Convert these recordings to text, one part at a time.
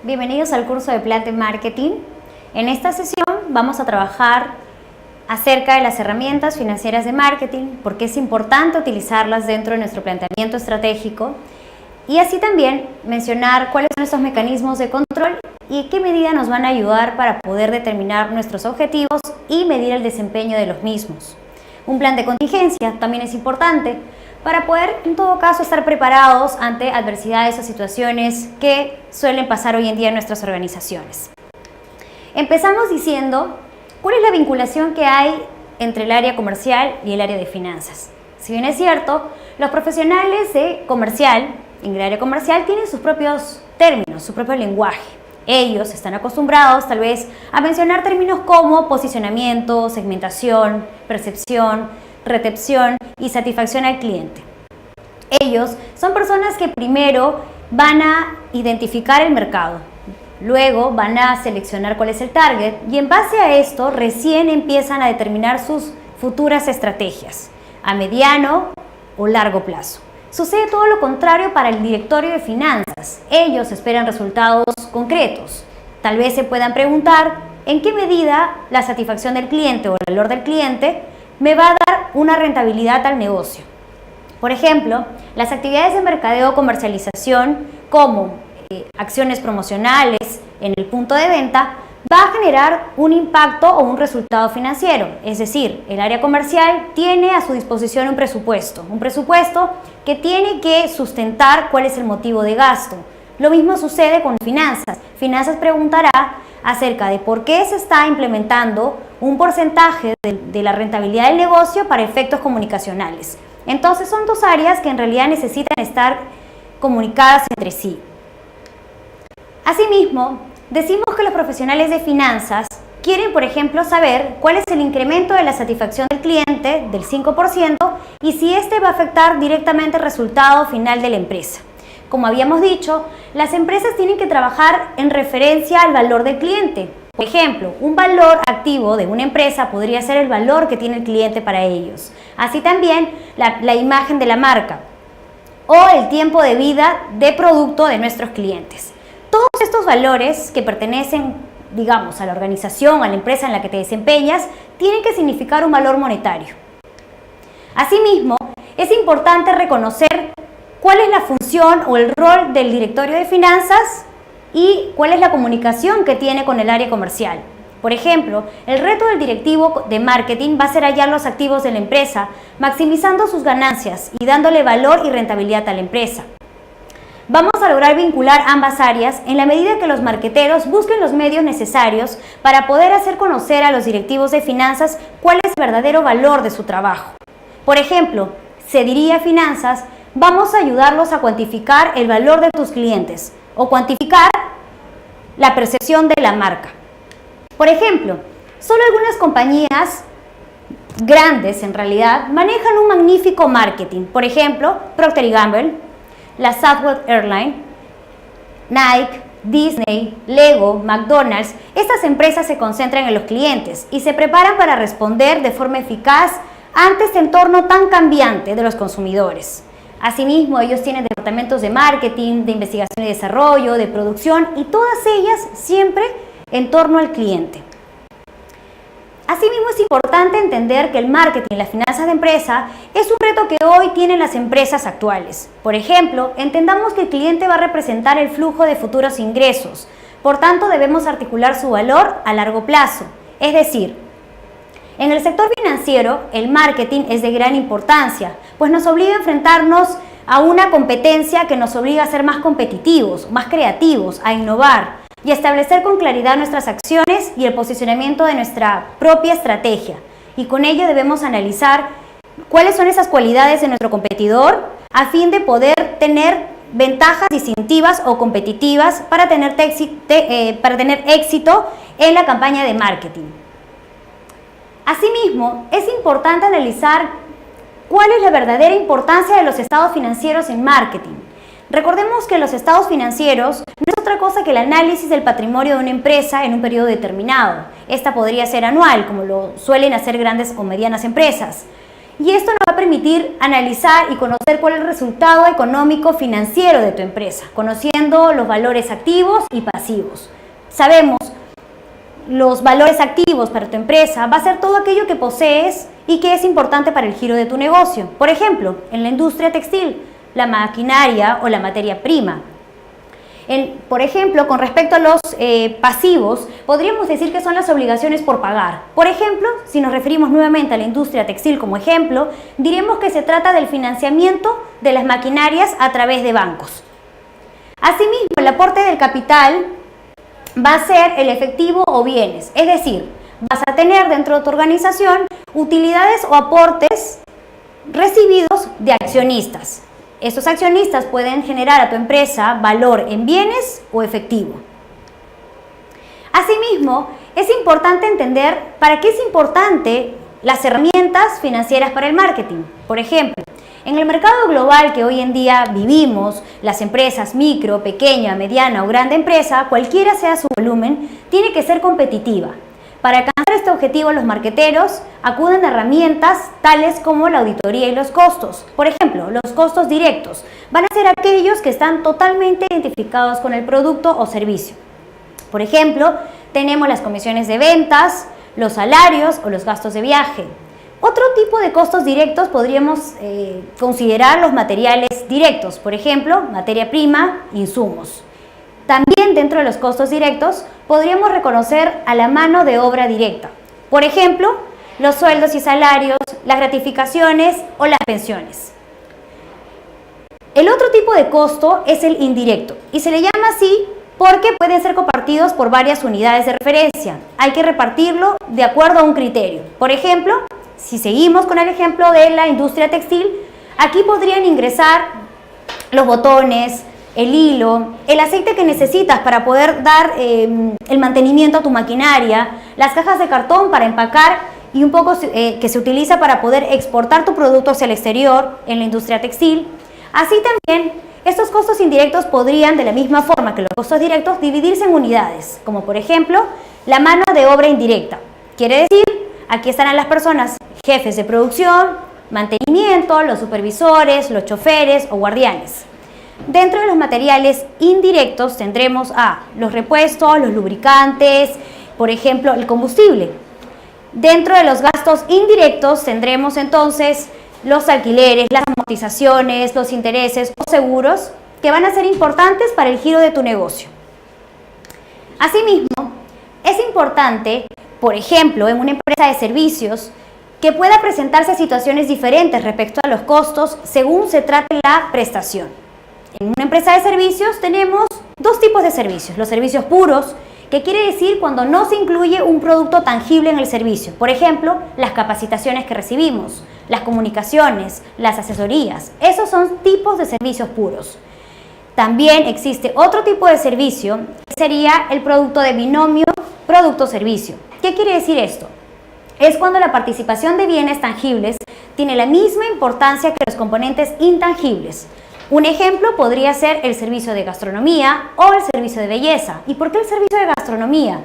Bienvenidos al curso de Plan de Marketing. En esta sesión vamos a trabajar acerca de las herramientas financieras de marketing, por qué es importante utilizarlas dentro de nuestro planteamiento estratégico y así también mencionar cuáles son estos mecanismos de control y qué medidas nos van a ayudar para poder determinar nuestros objetivos y medir el desempeño de los mismos. Un plan de contingencia también es importante para poder, en todo caso, estar preparados ante adversidades o situaciones que suelen pasar hoy en día en nuestras organizaciones. Empezamos diciendo cuál es la vinculación que hay entre el área comercial y el área de finanzas. Si bien es cierto, los profesionales de comercial, en el área comercial, tienen sus propios términos, su propio lenguaje. Ellos están acostumbrados tal vez a mencionar términos como posicionamiento, segmentación, percepción, retención y satisfacción al cliente. Ellos son personas que primero van a identificar el mercado, luego van a seleccionar cuál es el target y en base a esto recién empiezan a determinar sus futuras estrategias a mediano o largo plazo. Sucede todo lo contrario para el directorio de finanzas. Ellos esperan resultados concretos. Tal vez se puedan preguntar en qué medida la satisfacción del cliente o el valor del cliente me va a dar una rentabilidad al negocio. Por ejemplo, las actividades de mercadeo o comercialización como acciones promocionales en el punto de venta va a generar un impacto o un resultado financiero. Es decir, el área comercial tiene a su disposición un presupuesto que tiene que sustentar cuál es el motivo de gasto. Lo mismo sucede con finanzas. Finanzas preguntará acerca de por qué se está implementando un porcentaje de la rentabilidad del negocio para efectos comunicacionales. Entonces son dos áreas que en realidad necesitan estar comunicadas entre sí. Asimismo, decimos que los profesionales de finanzas quieren, por ejemplo, saber cuál es el incremento de la satisfacción del cliente del 5% y si este va a afectar directamente el resultado final de la empresa. Como habíamos dicho, las empresas tienen que trabajar en referencia al valor del cliente. Por ejemplo, un valor activo de una empresa podría ser el valor que tiene el cliente para ellos. Así también la imagen de la marca o el tiempo de vida de producto de nuestros clientes. Todos estos valores que pertenecen, digamos, a la organización, a la empresa en la que te desempeñas, tienen que significar un valor monetario. Asimismo, es importante reconocer cuál es la función o el rol del directorio de finanzas y cuál es la comunicación que tiene con el área comercial. Por ejemplo, el reto del directivo de marketing va a ser hallar los activos de la empresa, maximizando sus ganancias y dándole valor y rentabilidad a la empresa. Vamos a lograr vincular ambas áreas en la medida que los marqueteros busquen los medios necesarios para poder hacer conocer a los directivos de finanzas cuál es el verdadero valor de su trabajo. Por ejemplo, se diría a finanzas: vamos a ayudarlos a cuantificar el valor de tus clientes o cuantificar la percepción de la marca. Por ejemplo, solo algunas compañías grandes en realidad manejan un magnífico marketing. Por ejemplo, Procter & Gamble, la Southwest Airlines, Nike, Disney, Lego, McDonald's. Estas empresas se concentran en los clientes y se preparan para responder de forma eficaz ante este entorno tan cambiante de los consumidores. Asimismo, ellos tienen departamentos de marketing, de investigación y desarrollo, de producción y todas ellas siempre en torno al cliente. Asimismo, es importante entender que el marketing y las finanzas de empresa es un reto que hoy tienen las empresas actuales. Por ejemplo, entendamos que el cliente va a representar el flujo de futuros ingresos. Por tanto, debemos articular su valor a largo plazo. Es decir, en el sector financiero, el marketing es de gran importancia, pues nos obliga a enfrentarnos a una competencia que nos obliga a ser más competitivos, más creativos, a innovar y a establecer con claridad nuestras acciones y el posicionamiento de nuestra propia estrategia. Y con ello debemos analizar cuáles son esas cualidades de nuestro competidor a fin de poder tener ventajas distintivas o competitivas para tener éxito en la campaña de marketing. Asimismo, es importante analizar cuál es la verdadera importancia de los estados financieros en marketing. Recordemos que los estados financieros no es otra cosa que el análisis del patrimonio de una empresa en un periodo determinado. Esta podría ser anual, como lo suelen hacer grandes o medianas empresas. Y esto nos va a permitir analizar y conocer cuál es el resultado económico financiero de tu empresa, conociendo los valores activos y pasivos. Sabemos los valores activos para tu empresa va a ser todo aquello que posees y que es importante para el giro de tu negocio. Por ejemplo, en la industria textil, la maquinaria o la materia prima. Por ejemplo, con respecto a los pasivos, podríamos decir que son las obligaciones por pagar. Por ejemplo, si nos referimos nuevamente a la industria textil como ejemplo, diremos que se trata del financiamiento de las maquinarias a través de bancos. Asimismo, el aporte del capital va a ser el efectivo o bienes, es decir, vas a tener dentro de tu organización utilidades o aportes recibidos de accionistas. Estos accionistas pueden generar a tu empresa valor en bienes o efectivo. Asimismo, es importante entender para qué es importante las herramientas financieras para el marketing. Por ejemplo, en el mercado global que hoy en día vivimos, las empresas micro, pequeña, mediana o grande empresa, cualquiera sea su volumen, tiene que ser competitiva. Para alcanzar este objetivo, los marqueteros acuden a herramientas tales como la auditoría y los costos. Por ejemplo, los costos directos van a ser aquellos que están totalmente identificados con el producto o servicio. Por ejemplo, tenemos las comisiones de ventas, los salarios o los gastos de viaje. Otro tipo de costos directos podríamos considerar los materiales directos, por ejemplo, materia prima, insumos. También dentro de los costos directos podríamos reconocer a la mano de obra directa. Por ejemplo, los sueldos y salarios, las gratificaciones o las pensiones. El otro tipo de costo es el indirecto y se le llama así porque pueden ser compartidos por varias unidades de referencia. Hay que repartirlo de acuerdo a un criterio. Por ejemplo, si seguimos con el ejemplo de la industria textil, aquí podrían ingresar los botones, el hilo, el aceite que necesitas para poder dar el mantenimiento a tu maquinaria, las cajas de cartón para empacar y un poco que se utiliza para poder exportar tu producto hacia el exterior en la industria textil. Así también, estos costos indirectos podrían, de la misma forma que los costos directos, dividirse en unidades, como por ejemplo, la mano de obra indirecta. Quiere decir, aquí estarán las personas, jefes de producción, mantenimiento, los supervisores, los choferes o guardianes. Dentro de los materiales indirectos tendremos a los repuestos, los lubricantes, por ejemplo, el combustible. Dentro de los gastos indirectos tendremos entonces los alquileres, las amortizaciones, los intereses o seguros que van a ser importantes para el giro de tu negocio. Asimismo, es importante, por ejemplo, en una empresa de servicios, que pueda presentarse situaciones diferentes respecto a los costos según se trate la prestación. En una empresa de servicios tenemos dos tipos de servicios. Los servicios puros, que quiere decir cuando no se incluye un producto tangible en el servicio. Por ejemplo, las capacitaciones que recibimos, las comunicaciones, las asesorías. Esos son tipos de servicios puros. También existe otro tipo de servicio, que sería el producto de binomio producto-servicio. ¿Qué quiere decir esto? Es cuando la participación de bienes tangibles tiene la misma importancia que los componentes intangibles. Un ejemplo podría ser el servicio de gastronomía o el servicio de belleza. ¿Y por qué el servicio de gastronomía?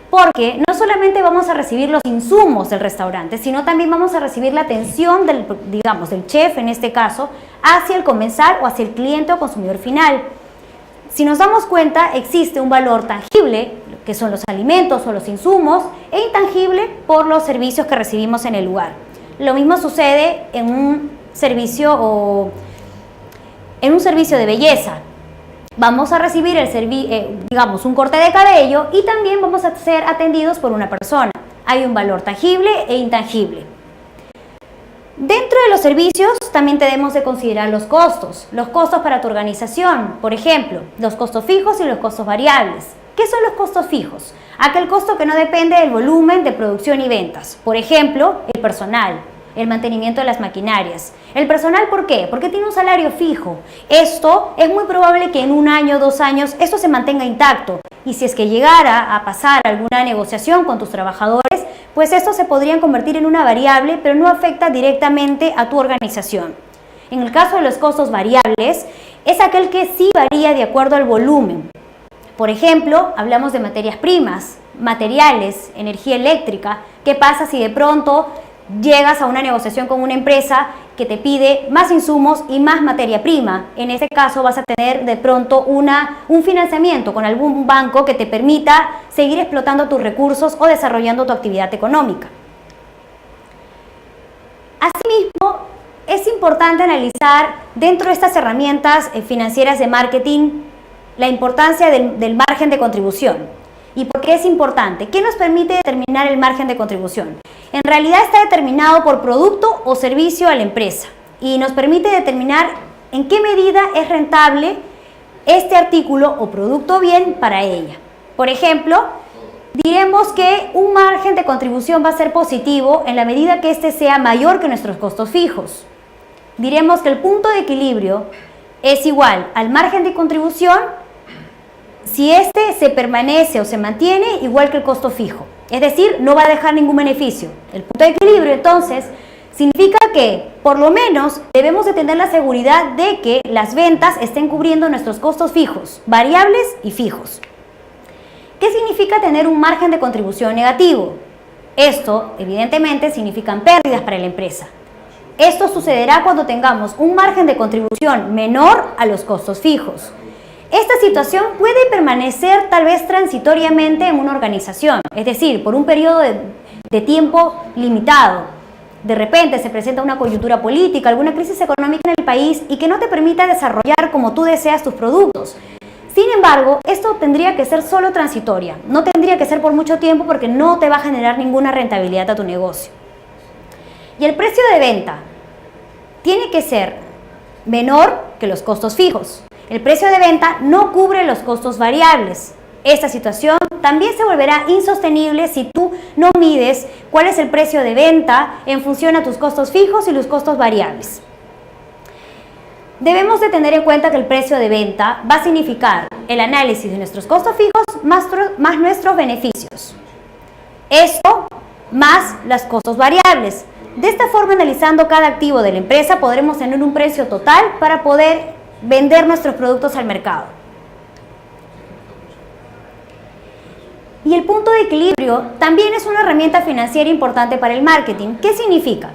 Porque no solamente vamos a recibir los insumos del restaurante, sino también vamos a recibir la atención del chef, en este caso, hacia el comensal o hacia el cliente o consumidor final. Si nos damos cuenta, existe un valor tangible, que son los alimentos o los insumos, e intangible por los servicios que recibimos en el lugar. Lo mismo sucede en un servicio de belleza. Vamos a recibir un corte de cabello y también vamos a ser atendidos por una persona. Hay un valor tangible e intangible. Dentro de los servicios también tenemos de considerar los costos para tu organización. Por ejemplo, los costos fijos y los costos variables. ¿Qué son los costos fijos? Aquel costo que no depende del volumen de producción y ventas. Por ejemplo, el personal, el mantenimiento de las maquinarias. ¿El personal por qué? Porque tiene un salario fijo. Esto es muy probable que en 1 año, 2 años, esto se mantenga intacto. Y si es que llegara a pasar alguna negociación con tus trabajadores, pues esto se podrían convertir en una variable, pero no afecta directamente a tu organización. En el caso de los costos variables, es aquel que sí varía de acuerdo al volumen. Por ejemplo, hablamos de materias primas, materiales, energía eléctrica. ¿Qué pasa si de pronto llegas a una negociación con una empresa que te pide más insumos y más materia prima. En este caso vas a tener de pronto un financiamiento con algún banco que te permita seguir explotando tus recursos o desarrollando tu actividad económica. Asimismo, es importante analizar dentro de estas herramientas financieras de marketing la importancia del margen de contribución. ¿Y por qué es importante? ¿Qué nos permite determinar el margen de contribución? En realidad está determinado por producto o servicio a la empresa y nos permite determinar en qué medida es rentable este artículo o producto o bien para ella. Por ejemplo, diremos que un margen de contribución va a ser positivo en la medida que este sea mayor que nuestros costos fijos. Diremos que el punto de equilibrio es igual al margen de contribución si este se permanece o se mantiene igual que el costo fijo. Es decir, no va a dejar ningún beneficio. El punto de equilibrio, entonces, significa que, por lo menos, debemos de tener la seguridad de que las ventas estén cubriendo nuestros costos fijos, variables y fijos. ¿Qué significa tener un margen de contribución negativo? Esto, evidentemente, significan pérdidas para la empresa. Esto sucederá cuando tengamos un margen de contribución menor a los costos fijos. Esta situación puede permanecer tal vez transitoriamente en una organización, es decir, por un periodo de tiempo limitado. De repente se presenta una coyuntura política, alguna crisis económica en el país y que no te permita desarrollar como tú deseas tus productos. Sin embargo, esto tendría que ser solo transitoria, no tendría que ser por mucho tiempo porque no te va a generar ninguna rentabilidad a tu negocio. Y el precio de venta tiene que ser menor que los costos fijos. El precio de venta no cubre los costos variables. Esta situación también se volverá insostenible si tú no mides cuál es el precio de venta en función a tus costos fijos y los costos variables. Debemos de tener en cuenta que el precio de venta va a significar el análisis de nuestros costos fijos más nuestros beneficios. Esto más los costos variables. De esta forma, analizando cada activo de la empresa, podremos tener un precio total para poder vender nuestros productos al mercado. Y el punto de equilibrio también es una herramienta financiera importante para el marketing. ¿Qué significa?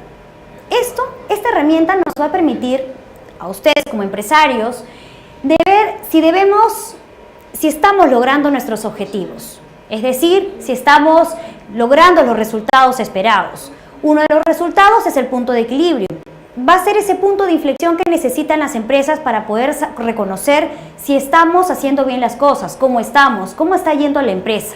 Esta herramienta nos va a permitir a ustedes como empresarios de ver si estamos logrando nuestros objetivos. Es decir, si estamos logrando los resultados esperados. Uno de los resultados es el punto de equilibrio. Va a ser ese punto de inflexión que necesitan las empresas para poder reconocer si estamos haciendo bien las cosas, cómo está yendo la empresa.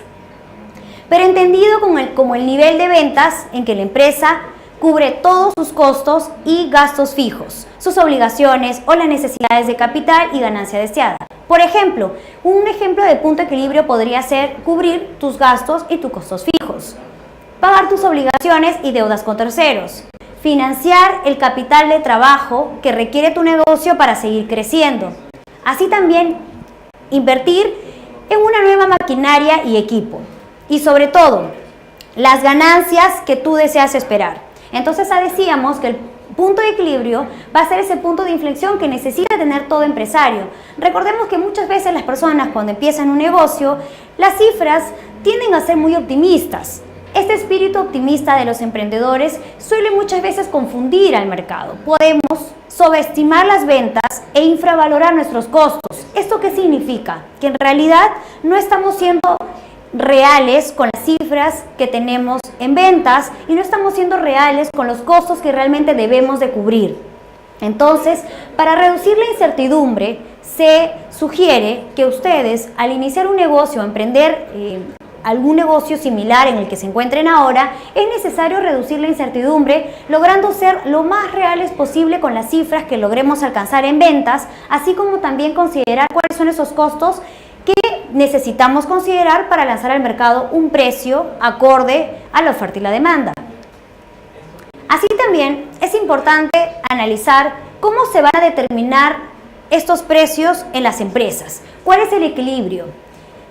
Pero entendido como el nivel de ventas en que la empresa cubre todos sus costos y gastos fijos, sus obligaciones o las necesidades de capital y ganancia deseada. Por ejemplo, un ejemplo de punto de equilibrio podría ser cubrir tus gastos y tus costos fijos, pagar tus obligaciones y deudas con terceros, financiar el capital de trabajo que requiere tu negocio para seguir creciendo. Así también invertir en una nueva maquinaria y equipo. Y sobre todo, las ganancias que tú deseas esperar. Entonces decíamos que el punto de equilibrio va a ser ese punto de inflexión que necesita tener todo empresario. Recordemos que muchas veces las personas cuando empiezan un negocio, las cifras tienden a ser muy optimistas. Este espíritu optimista de los emprendedores suele muchas veces confundir al mercado. Podemos subestimar las ventas e infravalorar nuestros costos. ¿Esto qué significa? Que en realidad no estamos siendo reales con las cifras que tenemos en ventas y no estamos siendo reales con los costos que realmente debemos de cubrir. Entonces, para reducir la incertidumbre, se sugiere que ustedes al iniciar un negocio o emprender algún negocio similar en el que se encuentren ahora, es necesario reducir la incertidumbre, logrando ser lo más reales posible con las cifras que logremos alcanzar en ventas, así como también considerar cuáles son esos costos que necesitamos considerar para lanzar al mercado un precio acorde a la oferta y la demanda. Así también es importante analizar cómo se van a determinar estos precios en las empresas. ¿Cuál es el equilibrio?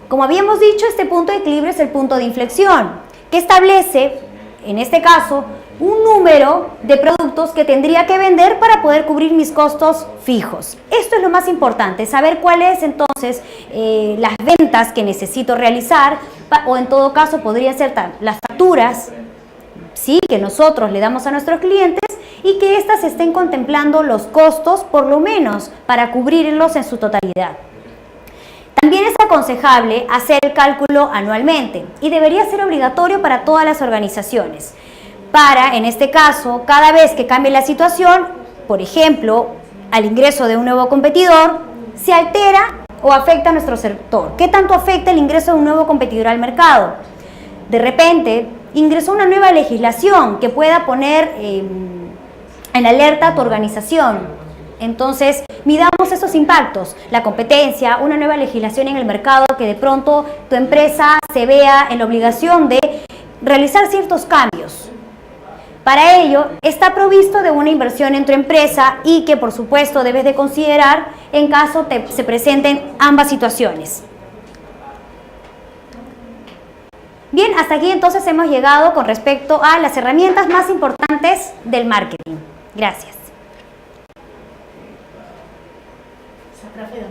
Como habíamos dicho, este punto de equilibrio es el punto de inflexión, que establece, en este caso, un número de productos que tendría que vender para poder cubrir mis costos fijos. Esto es lo más importante, saber cuáles entonces las ventas que necesito realizar, o en todo caso podrían ser las facturas sí, que nosotros le damos a nuestros clientes y que éstas estén contemplando los costos, por lo menos, para cubrirlos en su totalidad. También es aconsejable hacer el cálculo anualmente y debería ser obligatorio para todas las organizaciones. Para, en este caso, cada vez que cambie la situación, por ejemplo, al ingreso de un nuevo competidor, se altera o afecta a nuestro sector. ¿Qué tanto afecta el ingreso de un nuevo competidor al mercado? De repente, ingresó una nueva legislación que pueda poner en alerta a tu organización. Entonces, midamos esos impactos, la competencia, una nueva legislación en el mercado, que de pronto tu empresa se vea en la obligación de realizar ciertos cambios. Para ello, está provisto de una inversión en tu empresa y que, por supuesto, debes de considerar en caso se presenten ambas situaciones. Bien, hasta aquí entonces hemos llegado con respecto a las herramientas más importantes del marketing. Gracias. Profe,